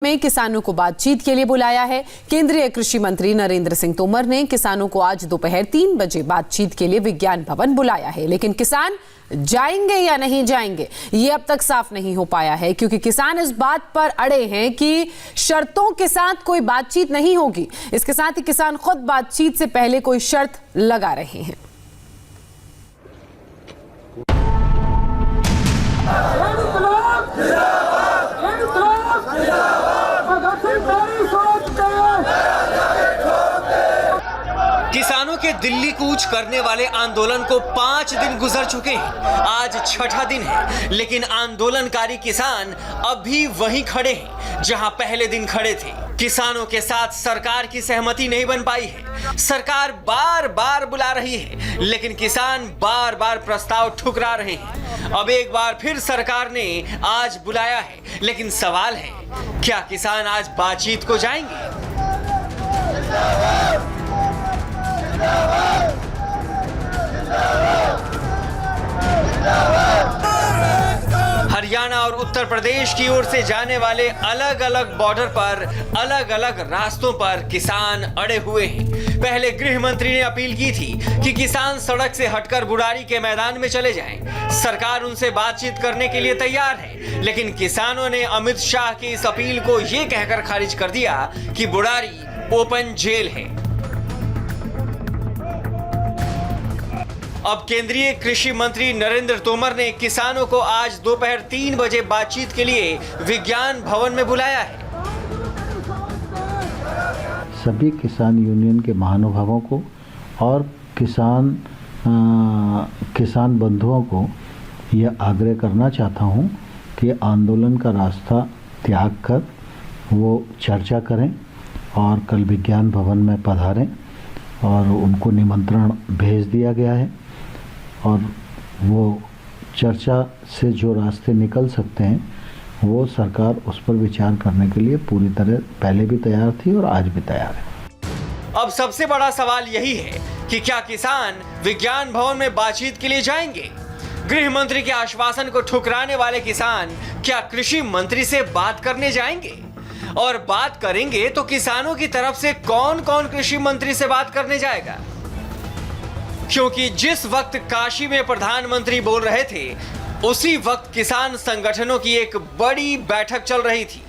में किसानों को बातचीत के लिए बुलाया है। केंद्रीय कृषि मंत्री नरेंद्र सिंह तोमर ने किसानों को आज दोपहर 3 बजे बातचीत के लिए विज्ञान भवन बुलाया है, लेकिन किसान जाएंगे या नहीं जाएंगे ये अब तक साफ नहीं हो पाया है, क्योंकि किसान इस बात पर अड़े हैं कि शर्तों के साथ कोई बातचीत नहीं होगी। इसके साथ ही किसान खुद बातचीत से पहले कोई शर्त लगा रहे हैं। किसानों के दिल्ली कूच करने वाले आंदोलन को 5 दिन गुजर चुके हैं। आज छठा दिन है, लेकिन आंदोलनकारी किसान अब भी वहीं खड़े हैं जहां पहले दिन खड़े थे। किसानों के साथ सरकार की सहमति नहीं बन पाई है। सरकार बार बार बुला रही है, लेकिन किसान बार बार प्रस्ताव ठुकरा रहे हैं। अब एक बार फिर सरकार ने आज बुलाया है, लेकिन सवाल है, क्या किसान आज बातचीत को जाएंगे? हरियाणा और उत्तर प्रदेश की ओर से जाने वाले अलग अलग बॉर्डर पर अलग अलग रास्तों पर किसान अड़े हुए हैं। पहले गृह मंत्री ने अपील की थी कि किसान सड़क से हटकर बुढ़ारी के मैदान में चले जाएं। सरकार उनसे बातचीत करने के लिए तैयार है, लेकिन किसानों ने अमित शाह की इस अपील को यह कहकर खारिज कर दिया कि बुढ़ारी ओपन जेल है। अब केंद्रीय कृषि मंत्री नरेंद्र तोमर ने किसानों को आज दोपहर 3 बजे बातचीत के लिए विज्ञान भवन में बुलाया है। सभी किसान यूनियन के महानुभावों को और किसान बंधुओं को यह आग्रह करना चाहता हूं कि आंदोलन का रास्ता त्याग कर वो चर्चा करें और कल विज्ञान भवन में पधारें, और उनको निमंत्रण भेज दिया गया है और वो चर्चा से जो रास्ते निकल सकते हैं वो सरकार उस पर विचार करने के लिए पूरी तरह पहले भी तैयार थी और आज भी तैयार है। अब सबसे बड़ा सवाल यही है कि क्या किसान विज्ञान भवन में बातचीत के लिए जाएंगे? गृह मंत्री के आश्वासन को ठुकराने वाले किसान क्या कृषि मंत्री से बात करने जाएंगे? और बात करेंगे तो किसानों की तरफ से कौन कौन कृषि मंत्री से बात करने जाएगा? क्योंकि जिस वक्त काशी में प्रधानमंत्री बोल रहे थे, उसी वक्त किसान संगठनों की एक बड़ी बैठक चल रही थी।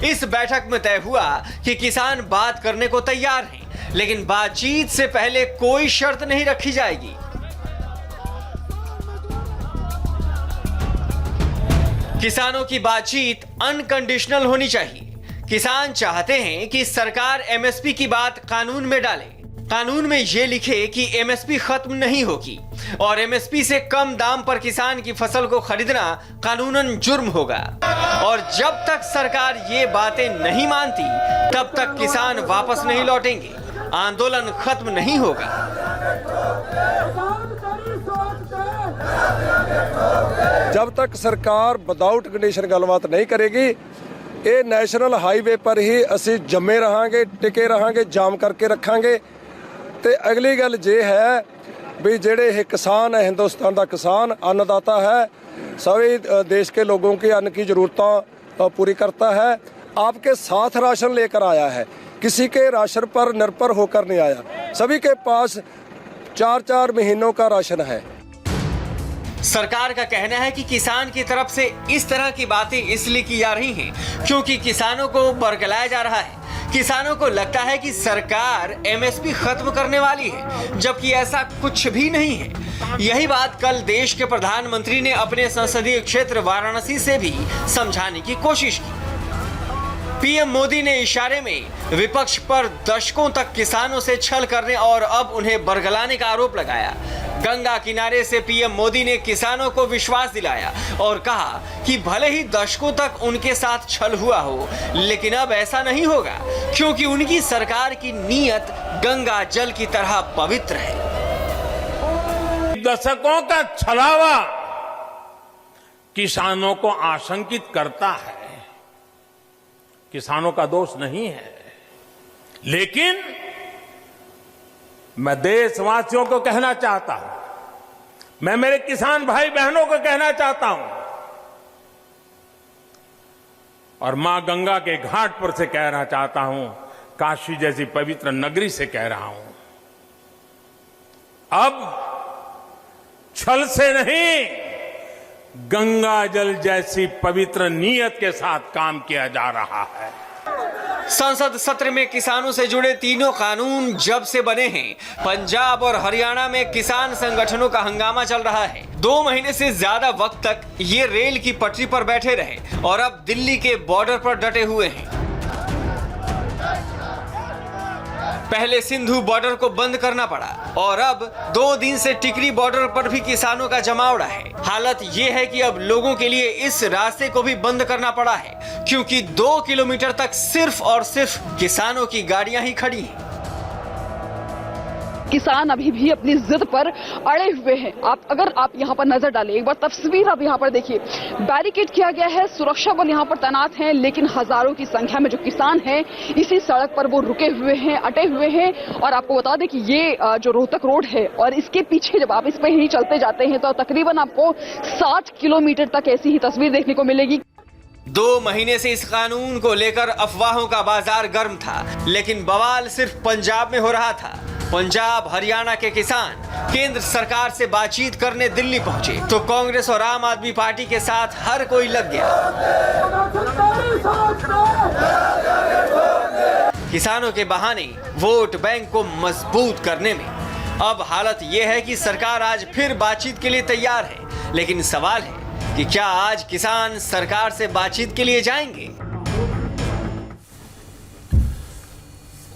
इस बैठक में तय हुआ कि किसान बात करने को तैयार हैं, लेकिन बातचीत से पहले कोई शर्त नहीं रखी जाएगी। किसानों की बातचीत अनकंडीशनल होनी चाहिए। किसान चाहते हैं कि सरकार एमएसपी की बात कानून में डाले। कानून में यह लिखे कि एमएसपी खत्म नहीं होगी और एमएसपी से कम दाम पर किसान की फसल को खरीदना कानूनन जुर्म होगा। और जब तक सरकार ये बातें नहीं मानती, तब तक किसान वापस नहीं लौटेंगे, आंदोलन खत्म नहीं होगा। जब तक सरकार विदाउट कंडीशन गलबात नहीं करेगी, ਇਹ ਨੈਸ਼ਨਲ ਹਾਈਵੇ ਪਰ ਹੀ ਅਸੀਂ ਜੰਮੇ ਰਹਾਂਗੇ, ਟਿਕੇ ਰਹਾਂਗੇ, ਜਾਮ ਕਰਕੇ ਰੱਖਾਂਗੇ। ਤੇ ਅਗਲੀ ਗੱਲ ਜੇ ਹੈ ਵੀ ਜਿਹੜੇ ਇਹ किसान है, हिंदुस्तान का किसान अन्नदाता है, सभी देश के लोगों की अन्न की ज़रूरतें पूरी करता है, आपके साथ राशन लेकर आया है, किसी के राशन पर निर्भर होकर नहीं आया। सभी के पास 4-4 महीनों का राशन है। सरकार का कहना है कि किसान की तरफ से इस तरह की बातें इसलिए की जा रही हैं क्योंकि किसानों को बरगलाया जा रहा है। किसानों को लगता है कि सरकार एमएसपी खत्म करने वाली है, जबकि ऐसा कुछ भी नहीं है। यही बात कल देश के प्रधानमंत्री ने अपने संसदीय क्षेत्र वाराणसी से भी समझाने की कोशिश की। पीएम मोदी ने इशारे में विपक्ष पर दशकों तक किसानों से छल करने और अब उन्हें बरगलाने का आरोप लगाया। गंगा किनारे से पीएम मोदी ने किसानों को विश्वास दिलाया और कहा कि भले ही दशकों तक उनके साथ छल हुआ हो, लेकिन अब ऐसा नहीं होगा, क्योंकि उनकी सरकार की नीयत गंगा जल की तरह पवित्र है। दशकों का छलावा किसानों को आशंकित करता है। किसानों का दोष नहीं है, लेकिन मैं देशवासियों को कहना चाहता हूं, मैं मेरे किसान भाई बहनों को कहना चाहता हूं और मां गंगा के घाट पर से कहना चाहता हूं, काशी जैसी पवित्र नगरी से कह रहा हूं, अब छल से नहीं, गंगा जल जैसी पवित्र नीयत के साथ काम किया जा रहा है। संसद सत्र में किसानों से जुड़े तीनों कानून जब से बने हैं, पंजाब और हरियाणा में किसान संगठनों का हंगामा चल रहा है। 2 महीने से ज्यादा वक्त तक ये रेल की पटरी पर बैठे रहे और अब दिल्ली के बॉर्डर पर डटे हुए हैं। पहले सिंधु बॉर्डर को बंद करना पड़ा और अब 2 दिन से टिकरी बॉर्डर पर भी किसानों का जमावड़ा है। हालत ये है कि अब लोगों के लिए इस रास्ते को भी बंद करना पड़ा है, क्योंकि 2 किलोमीटर तक सिर्फ और सिर्फ किसानों की गाड़ियां ही खड़ी हैं। किसान अभी भी अपनी जिद पर अड़े हुए हैं। अगर आप यहाँ पर नजर डालें, एक बार तस्वीर आप यहाँ पर देखिए, बैरिकेड किया गया है, सुरक्षा बल यहाँ पर तैनात हैं, लेकिन हजारों की संख्या में जो किसान हैं इसी सड़क पर वो रुके हुए हैं, अटे हुए हैं। और आपको बता दें कि ये जो रोहतक रोड है और इसके पीछे जब आप इस पे ही चलते जाते हैं तो तकरीबन आपको 60 किलोमीटर तक ऐसी ही तस्वीर देखने को मिलेगी। 2 महीने से इस कानून को लेकर अफवाहों का बाजार गर्म था, लेकिन बवाल सिर्फ पंजाब में हो रहा था। पंजाब हरियाणा के किसान केंद्र सरकार से बातचीत करने दिल्ली पहुंचे तो कांग्रेस और आम आदमी पार्टी के साथ हर कोई लग गया। किसानों के बहाने वोट बैंक को मजबूत करने में अब हालत यह है कि सरकार आज फिर बातचीत के लिए तैयार है, लेकिन सवाल है कि क्या आज किसान सरकार से बातचीत के लिए जाएंगे?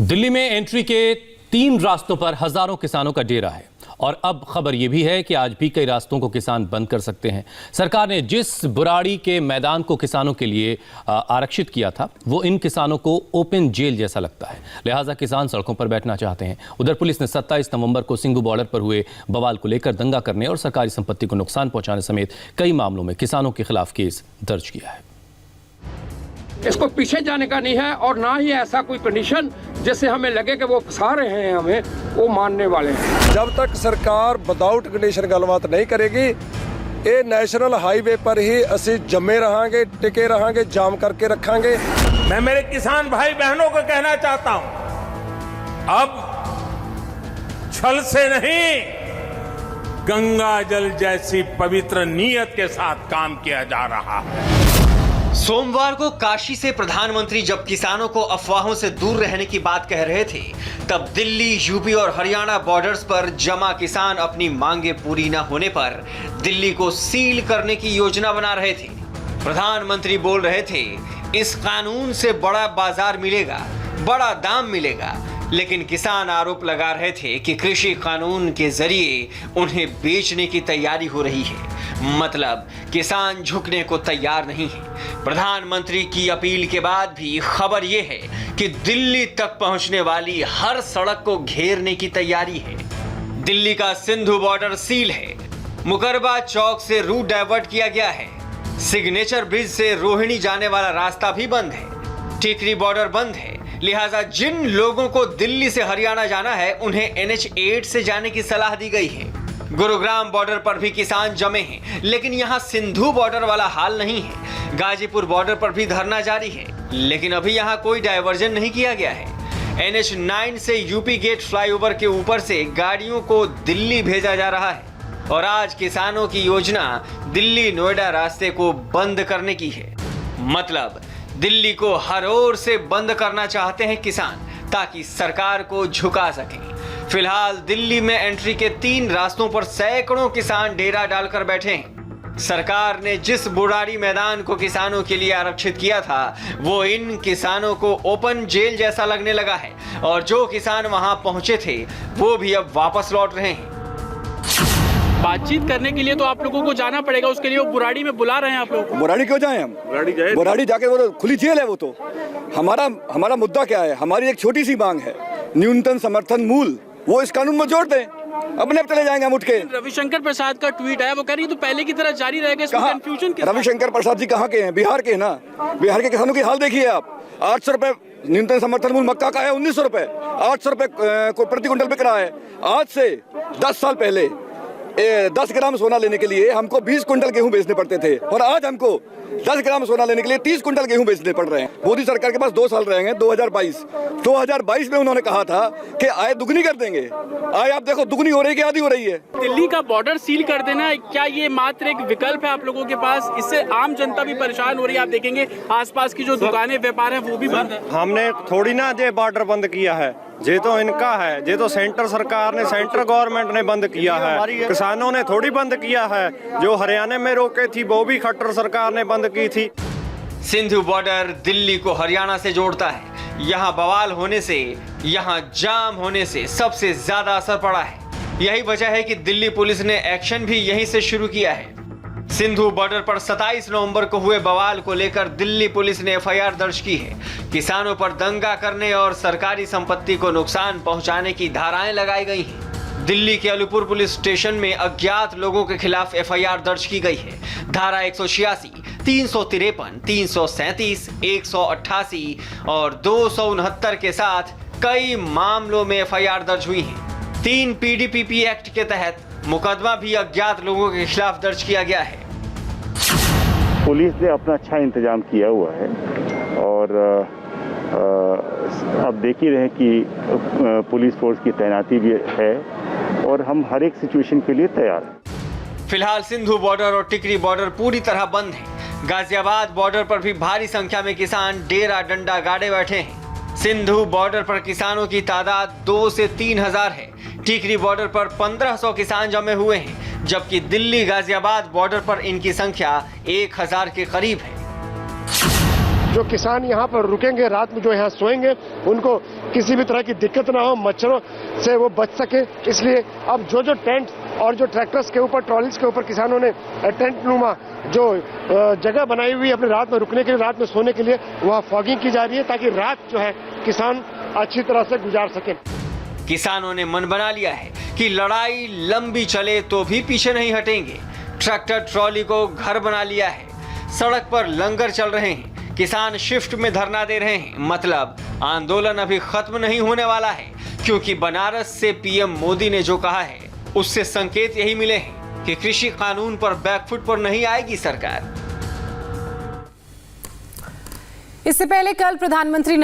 दिल्ली में एंट्री के 3 रास्तों पर हजारों किसानों का डेरा है और अब खबर यह भी है कि आज भी कई रास्तों को किसान बंद कर सकते हैं। सरकार ने जिस बुराड़ी के मैदान को किसानों के लिए आरक्षित किया था वो इन किसानों को ओपन जेल जैसा लगता है, लिहाजा किसान सड़कों पर बैठना चाहते हैं। उधर पुलिस ने 27 नवंबर को सिंघू बॉर्डर पर हुए बवाल को लेकर दंगा करने और सरकारी संपत्ति को नुकसान पहुंचाने समेत कई मामलों में किसानों के खिलाफ केस दर्ज किया है। इसको पीछे जाने का नहीं है और ना ही ऐसा कोई कंडीशन जिससे हमें लगे कि वो फंसा रहे हैं हमें, वो मानने वाले हैं। जब तक सरकार विदाउट कंडीशन गलबात नहीं करेगी, ये नेशनल हाईवे पर ही ਅਸੀਂ जमे रहांगे, टिके रहांगे, जाम करके रखांगे। मैं मेरे किसान भाई बहनों को कहना चाहता हूं, अब छल से नहीं, गंगा जल जैसी पवित्र नीयत के साथ काम किया जा रहा है। सोमवार को काशी से प्रधानमंत्री जब किसानों को अफवाहों से दूर रहने की बात कह रहे थे, तब दिल्ली, यूपी और हरियाणा बॉर्डर्स पर जमा किसान अपनी मांगे पूरी न होने पर दिल्ली को सील करने की योजना बना रहे थे। प्रधानमंत्री बोल रहे थे, इस कानून से बड़ा बाजार मिलेगा, बड़ा दाम मिलेगा, लेकिन किसान आरोप लगा रहे थे कि कृषि कानून के जरिए उन्हें बेचने की तैयारी हो रही है। मतलब किसान झुकने को तैयार नहीं है। प्रधानमंत्री की अपील के बाद भी खबर यह है कि दिल्ली तक पहुंचने वाली हर सड़क को घेरने की तैयारी है। दिल्ली का सिंधु बॉर्डर सील है, मुकरबा चौक से रूट डाइवर्ट किया गया है, सिग्नेचर ब्रिज से रोहिणी जाने वाला रास्ता भी बंद है, टिकरी बॉर्डर बंद है। लिहाजा जिन लोगों को दिल्ली से हरियाणा जाना है उन्हें NH8 से जाने की सलाह दी गई है। गुरुग्राम बॉर्डर पर भी किसान जमे हैं, लेकिन यहाँ सिंधु बॉर्डर वाला हाल नहीं है। गाजीपुर बॉर्डर पर भी धरना जारी है, लेकिन अभी यहाँ कोई डायवर्जन नहीं किया गया है। NH9 से यूपी गेट फ्लाईओवर के ऊपर से गाड़ियों को दिल्ली भेजा जा रहा है और आज किसानों की योजना दिल्ली नोएडा रास्ते को बंद करने की है। मतलब दिल्ली को हर ओर से बंद करना चाहते हैं किसान, ताकि सरकार को झुका सकें। फिलहाल दिल्ली में एंट्री के 3 रास्तों पर सैकड़ों किसान डेरा डालकर बैठे हैं। सरकार ने जिस बुराड़ी मैदान को किसानों के लिए आरक्षित किया था वो इन किसानों को ओपन जेल जैसा लगने लगा है और जो किसान वहां पहुंचे थे वो भी अब वापस लौट रहे हैं। बातचीत करने के लिए तो आप लोगों को जाना पड़ेगा, उसके लिए वो बुराड़ी में बुला रहे हैं आप लोग। बुराड़ी क्यों जाएं हम? बुराड़ी जाके वो खुली जेल है। वो तो हमारा मुद्दा क्या है? हमारी एक छोटी सी मांग है, न्यूनतम समर्थन मूल्य, वो इस कानून में जोड़ दें, अपने आप चले जाएंगे हम उठ के। रविशंकर प्रसाद का ट्वीट है, वो कह रही तो पहले की तरह जारी रहेगा, इसमें कंफ्यूजन किस? रविशंकर प्रसाद जी कहाँ के हैं? बिहार के हैं ना। बिहार के किसानों की हाल देखिए आप। 800 रुपए न्यूनतम समर्थन मूल्य मक्का का है, 1900 रुपए, 800 रुपए प्रति क्विंटल बिक रहा है। आज से 10 साल पहले 10 ग्राम सोना लेने के लिए हमको 20 कुंटल गेहूं बेचने पड़ते थे और आज हमको 10 ग्राम सोना लेने के लिए 30 कुंटल गेहूं बेचने पड़ रहे हैं। मोदी सरकार के पास 2 साल रहेंगे, 2022 में उन्होंने कहा था कि आय दुगनी कर देंगे। आय आप देखो दुगनी हो रही है कि आधी हो रही है। दिल्ली का बॉर्डर सील कर देना, क्या ये मात्र एक विकल्प है आप लोगों के पास? इससे आम जनता भी परेशान हो रही है। आप देखेंगे आसपास की जो दुकानें व्यापार है वो भी बंद है। हमने थोड़ी ना ये बॉर्डर बंद किया है, ये तो इनका है, ये तो सेंटर सरकार ने, सेंट्रल गवर्नमेंट ने बंद किया है, किसानों ने थोड़ी बंद किया है। जो हरियाणा में रोके थी वो भी खट्टर सरकार ने बंद की थी। सिंधु बॉर्डर दिल्ली को हरियाणा से जोड़ता है। यहाँ बवाल होने से, यहाँ जाम होने से सबसे ज्यादा असर पड़ा है। यही वजह है कि दिल्ली पुलिस ने एक्शन भी यहीं से शुरू किया है। सिंधु बॉर्डर पर 27 नवंबर को हुए बवाल को लेकर दिल्ली पुलिस ने एफआईआर दर्ज की है। किसानों पर दंगा करने और सरकारी संपत्ति को नुकसान पहुंचाने की धाराएं लगाई गई हैं। दिल्ली के अलीपुर पुलिस स्टेशन में अज्ञात लोगों के खिलाफ एफआईआर दर्ज की गई है। धारा 186, 353, 337, 188 और 269 के साथ कई मामलों में एफआईआर दर्ज हुई हैं। 3 पीडीपीपी एक्ट के तहत मुकदमा भी अज्ञात लोगों के खिलाफ दर्ज किया गया है। पुलिस ने अपना अच्छा इंतजाम किया हुआ है और अब देख ही रहे कि पुलिस फोर्स की तैनाती भी है और हम हर एक सिचुएशन के लिए तैयार हैं। फिलहाल सिंधु बॉर्डर और टिकरी बॉर्डर पूरी तरह बंद है। गाजियाबाद बॉर्डर पर भी भारी संख्या में किसान डेरा डंडा गाड़े बैठे हैं। सिंधु बॉर्डर पर किसानों की तादाद 2 से 3 हजार है। टिकरी बॉर्डर पर 1500 किसान जमे हुए हैं, जबकि दिल्ली गाजियाबाद बॉर्डर पर इनकी संख्या 1000 के करीब है। जो किसान यहाँ पर रुकेंगे, रात में जो यहाँ सोएंगे, उनको किसी भी तरह की दिक्कत ना हो, मच्छरों से वो बच सके, इसलिए अब जो टेंट और जो ट्रैक्टर्स के ऊपर, ट्रॉलीज के ऊपर किसानों ने टेंट नुमा जो जगह बनाई हुई है अपने रात में रुकने के लिए, रात में सोने के लिए, वहाँ फॉगिंग की जा रही है ताकि रात जो है किसान अच्छी तरह से गुजार सके। किसानों ने मन बना लिया है कि लड़ाई लंबी चले तो भी पीछे नहीं हटेंगे। ट्रैक्टर ट्रॉली को घर बना लिया है। सड़क पर लंगर चल रहे हैं। किसान शिफ्ट में धरना दे रहे हैं। मतलब आंदोलन अभी खत्म नहीं होने वाला है, क्योंकि बनारस से पीएम मोदी ने जो कहा है उससे संकेत यही मिले हैं कि कृषि कानून पर बैकफुट पर नहीं आएगी सरकार। इससे पहले कल प्रधानमंत्री